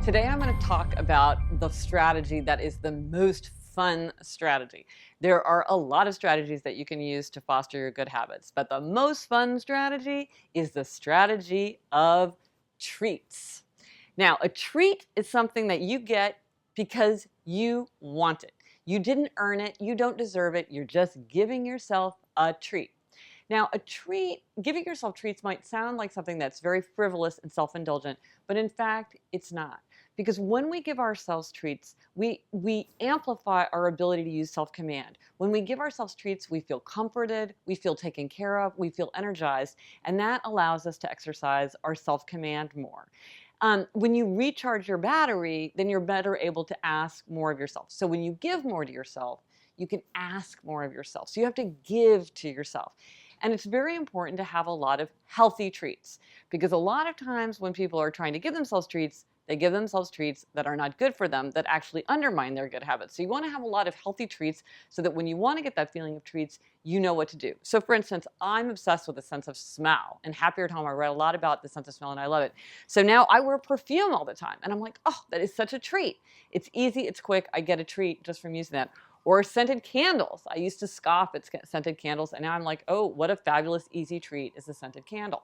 Today I'm going to talk about the strategy that is the most fun strategy. There are a lot of strategies that you can use to foster your good habits, but the most fun strategy is the strategy of treats. Now, a treat is something that you get because you want it. You didn't earn it, you don't deserve it, you're just giving yourself a treat. Now, giving yourself treats might sound like something that's very frivolous and self-indulgent, but in fact, it's not. Because when we give ourselves treats, we amplify our ability to use self-command. When we give ourselves treats, we feel comforted, we feel taken care of, we feel energized, and that allows us to exercise our self-command more. When you recharge your battery, then you're better able to ask more of yourself. So when you give more to yourself, you can ask more of yourself. So you have to give to yourself. And it's very important to have a lot of healthy treats, because a lot of times when people are trying to give themselves treats, they give themselves treats that are not good for them, that actually undermine their good habits. So you want to have a lot of healthy treats so that when you want to get that feeling of treats, you know what to do. So for instance, I'm obsessed with the sense of smell, and Happier at Home, I read a lot about the sense of smell and I love it. So now I wear perfume all the time and I'm like, oh, that is such a treat. It's easy, it's quick, I get a treat just from using that. Or scented candles. I used to scoff at scented candles, and now I'm like, oh, what a fabulous, easy treat is a scented candle.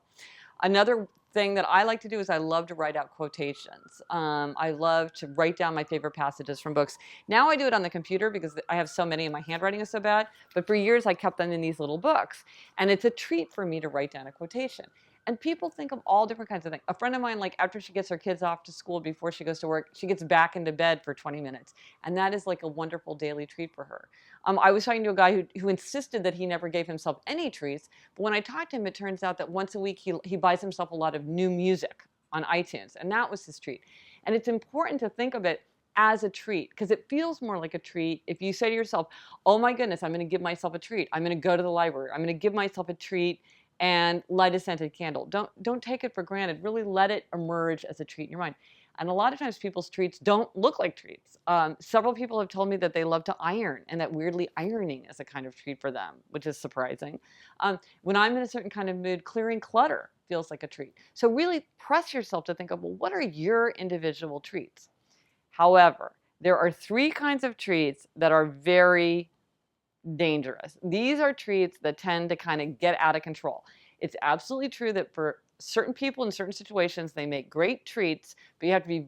Another thing that I like to do is I love to write out quotations. I love to write down my favorite passages from books. Now I do it on the computer because I have so many and my handwriting is so bad, but for years I kept them in these little books. And it's a treat for me to write down a quotation. And people think of all different kinds of things. A friend of mine, like after she gets her kids off to school before she goes to work, she gets back into bed for 20 minutes. And that is like a wonderful daily treat for her. I was talking to a guy who insisted that he never gave himself any treats. But when I talked to him, it turns out that once a week he buys himself a lot of new music on iTunes. And that was his treat. And it's important to think of it as a treat, because it feels more like a treat if you say to yourself, oh my goodness, I'm going to give myself a treat. I'm going to go to the library. I'm going to give myself a treat and light a scented candle. Don't take it for granted. Really let it emerge as a treat in your mind. And a lot of times people's treats don't look like treats. Several people have told me that they love to iron, and that weirdly ironing is a kind of treat for them, which is surprising. When I'm in a certain kind of mood, clearing clutter feels like a treat. So really press yourself to think of, well, what are your individual treats? However, there are three kinds of treats that are very dangerous. These are treats that tend to kind of get out of control. It's absolutely true that for certain people in certain situations, they make great treats, but you have to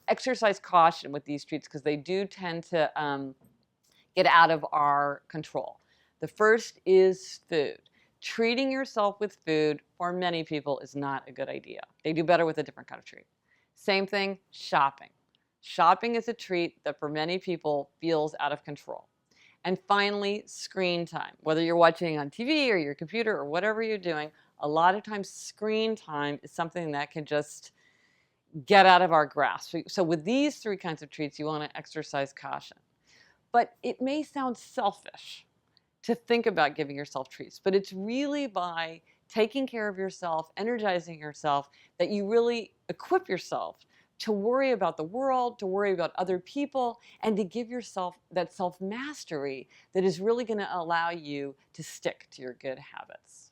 exercise caution with these treats because they do tend to get out of our control. The first is food. Treating yourself with food for many people is not a good idea. They do better with a different kind of treat. Same thing, shopping. Shopping is a treat that for many people feels out of control. And finally, screen time. Whether you're watching on TV or your computer or whatever you're doing, a lot of times screen time is something that can just get out of our grasp. So with these three kinds of treats, you want to exercise caution. But it may sound selfish to think about giving yourself treats, but it's really by taking care of yourself, energizing yourself, that you really equip yourself to worry about the world, to worry about other people, and to give yourself that self-mastery that is really going to allow you to stick to your good habits.